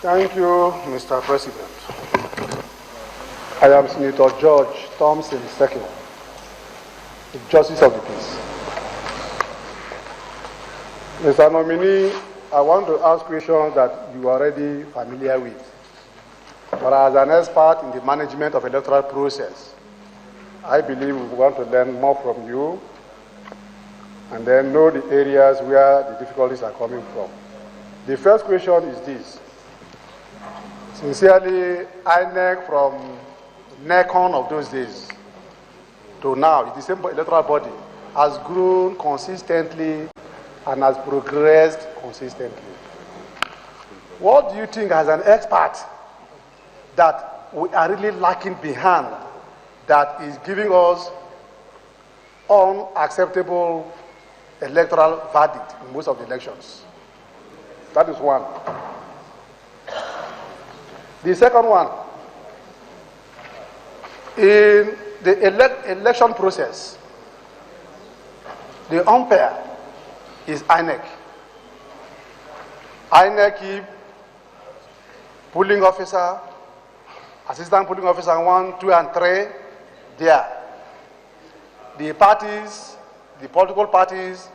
Thank you, Mr. President. I am Senator George Thompson II, the Justice of the Peace. Mr. Nominee, I want to ask questions that you are already familiar with. But as an expert in the management of electoral process, I believe we want to learn more from you and then know the areas where the difficulties are coming from. The first question is this. Sincerely, INEC from NECON of those days to now, the same electoral body has grown consistently and has progressed consistently. What do you think as an expert that we are really lacking behind that is giving us unacceptable electoral verdict in most of the elections? That is one. The second one, in the election process, the umpire is INEC. INEC keep polling officer, assistant polling officer 1, 2, and 3 there. The parties, the political parties,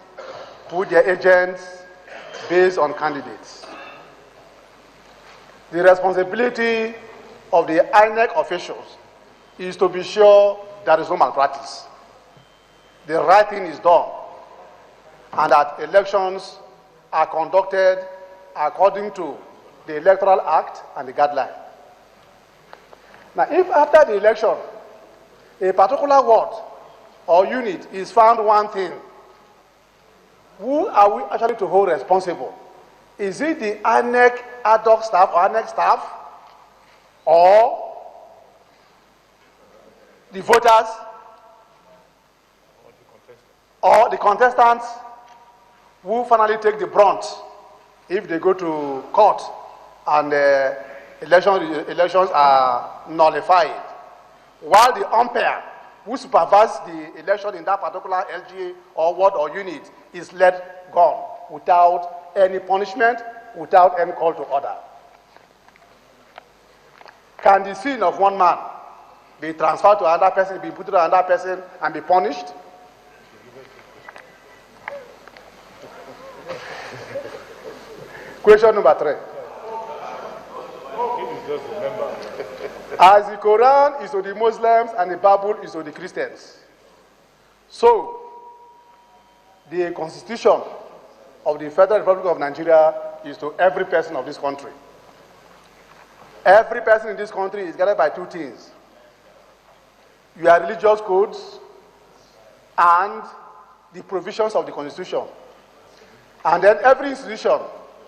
put their agents based on candidates. The responsibility of the INEC officials is to be sure there is no malpractice. The right thing is done, and that elections are conducted according to the Electoral Act and the guideline. Now, if after the election, a particular ward or unit is found one thing, who are we actually to hold responsible? Is it the INEC ad hoc staff or INEC staff, or the voters, or the contestants who finally take the brunt if they go to court and elections are nullified, while the umpire who supervises the election in that particular LGA or ward or unit is let go without any punishment, without any call to order? Can the sin of one man be transferred to another person, be put to another person, and be punished? Question number 3. As the Quran is to the Muslims and the Bible is to the Christians, so the Constitution of the Federal Republic of Nigeria is to every person of this country. Every person in this country is guided by two things: your religious codes and the provisions of the Constitution. And then every institution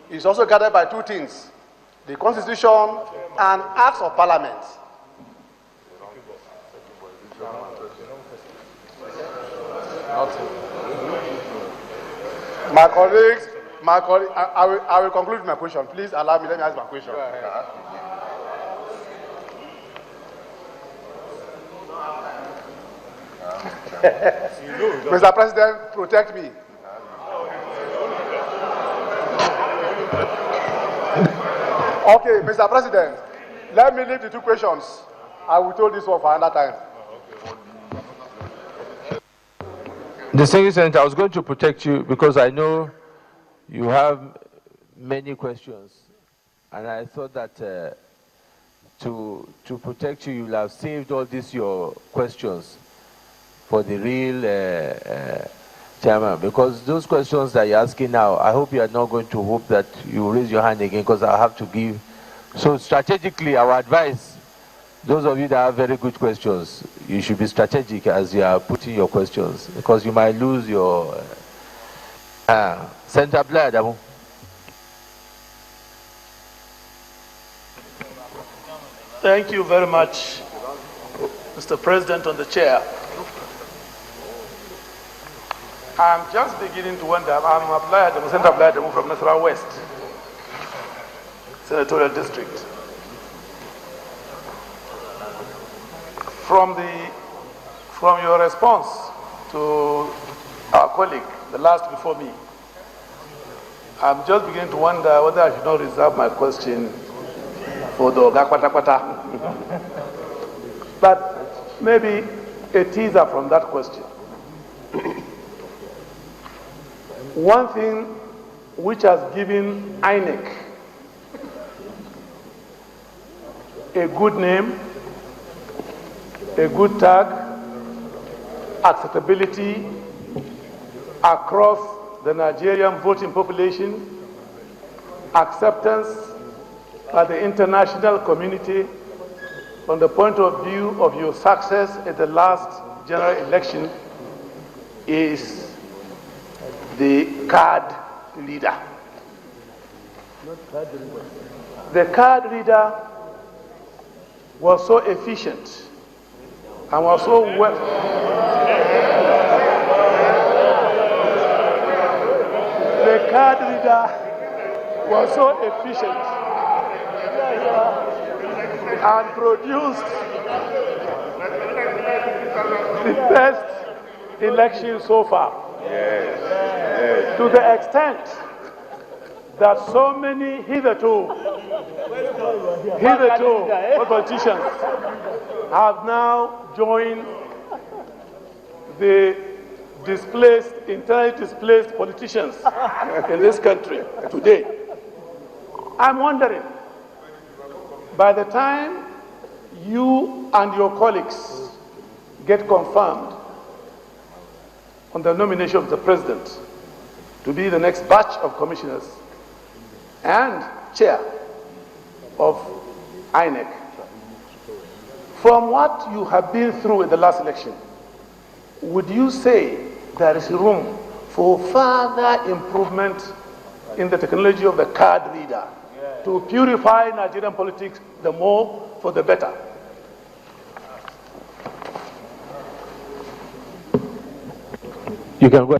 is also guided by two things: the Constitution and Acts of Parliament. My colleagues, I will conclude my question. Please allow me, let me ask my question. Mr. President, protect me. Okay, Mr. President, let me leave the two questions. I will tell this one for another time. Distinguished Senator, I was going to protect you because I know you have many questions, and I thought that to protect you, you'll have saved all these your questions for the real chairman, because those questions that you're asking now, I hope you are not going to hope that you raise your hand again, because I'll have to give. So strategically, our advice, those of you that have very good questions, you should be strategic as you are putting your questions, because you might lose your Senator Blair. Thank you very much, Mr. President, on the chair. I'm just beginning to wonder. I'm Senator Blair from Nasarawa West Senatorial District. From your response to our colleague, the last before me, I'm just beginning to wonder whether I should not reserve my question for the Oga Kwata Kwata. But maybe a teaser from that question. One thing which has given INEC a good name, a good tag, acceptability across the Nigerian voting population, acceptance by the international community from the point of view of your success at the last general election is the card reader. The card reader was so efficient and was so well. The card reader was so efficient and produced the best election so far. To the extent that so many hitherto politicians have now joined the internally displaced politicians in this country today. I'm wondering, by the time you and your colleagues get confirmed on the nomination of the president to be the next batch of commissioners and chair of INEC, from what you have been through in the last election, would you say there is room for further improvement in the technology of the card reader to purify Nigerian politics the more for the better? You can go.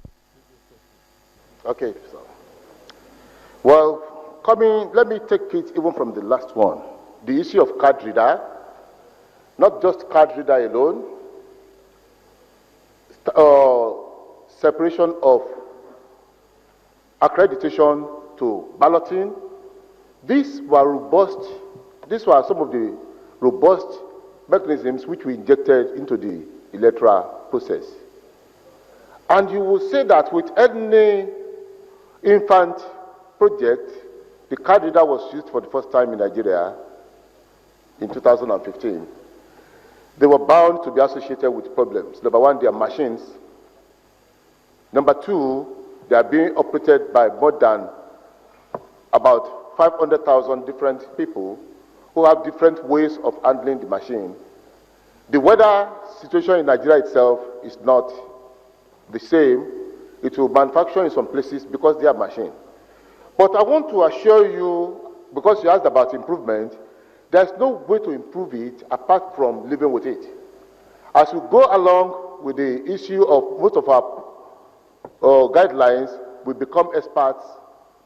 Okay, so. Well, let me take it even from the last one. The issue of card reader, not just card reader alone, separation of accreditation to balloting. These were some of the robust mechanisms which we injected into the electoral process. And you will say that with any infant project, the card reader was used for the first time in Nigeria in 2015. They were bound to be associated with problems. Number one, their machines. Number two, they are being operated by more than about 500,000 different people who have different ways of handling the machine. The weather situation in Nigeria itself is not the same. It will manufacture in some places because they are machine. But I want to assure you, because you asked about improvement, there's no way to improve it apart from living with it. As we go along with the issue of most of our guidelines, we become experts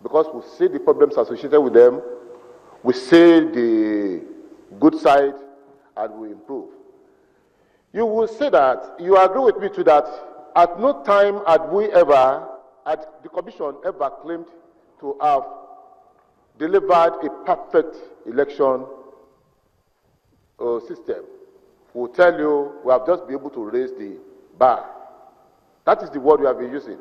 because we see the problems associated with them, we see the good side, and we improve. You will say that, you agree with me to that, at no time had the Commission ever claimed to have delivered a perfect election system. We'll tell you, we have just been able to raise the bar. That is the word we have been using.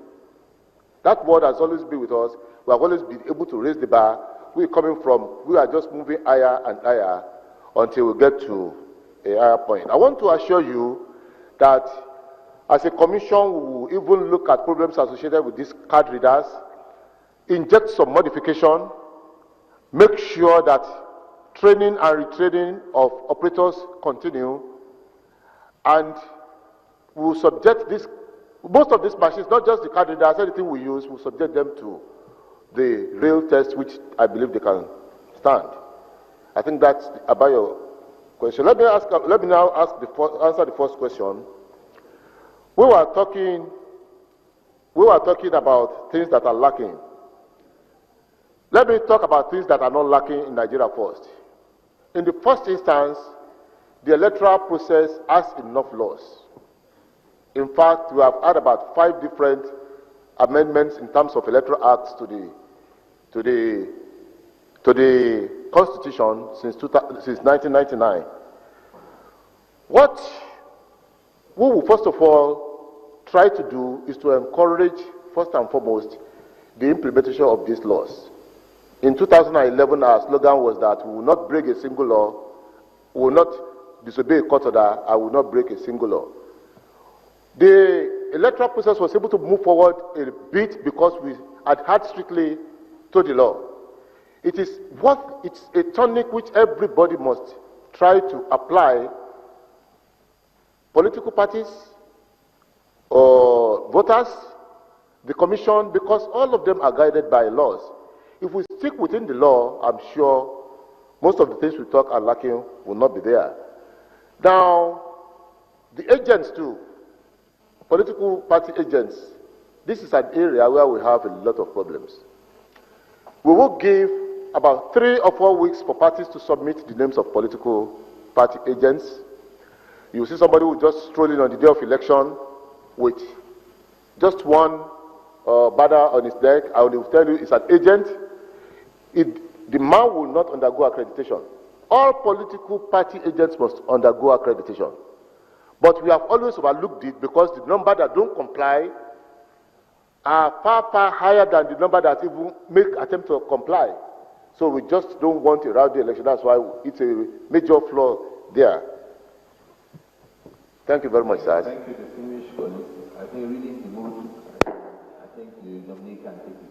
That word has always been with us. We have always been able to raise the bar. We are just moving higher and higher until we get to a higher point. I want to assure you that as a commission, we will even look at problems associated with these card readers, inject some modification, make sure that training and retraining of operators continue, and we will subject most of these machines, not just the card readers, anything we use, we'll subject them to the real test, which I believe they can stand. I think that's about your question. Let me now answer the first question. We were talking about things that are lacking. Let me talk about things that are not lacking in Nigeria first. In the first instance, the electoral process has enough laws. In fact, we have had about 5 different amendments in terms of electoral acts to the Constitution since 1999. What we will first of all try to do is to encourage, first and foremost, the implementation of these laws. In 2011, our slogan was that we will not break a single law, we will not disobey a court order, I will not break a single law. The electoral process was able to move forward a bit because we adhered strictly to the law. It's a tonic which everybody must try to apply. Political parties or voters, the commission, because all of them are guided by laws. If we stick within the law, I'm sure most of the things we talk are lacking will not be there. Now, the agents too, political party agents, this is an area where we have a lot of problems. We will give about 3 or 4 weeks for parties to submit the names of political party agents. You see somebody who just stroll in on the day of election with just one banner on his neck, and they will tell you it's an agent. The man will not undergo accreditation. All political party agents must undergo accreditation. But we have always overlooked it because the number that don't comply are far, far higher than the number that even make attempt to comply. So we just don't want a rowdy election. That's why it's a major flaw there. Thank you very much, sir. Thank you. To finish, I think reading the motion, I think the nominee can take it.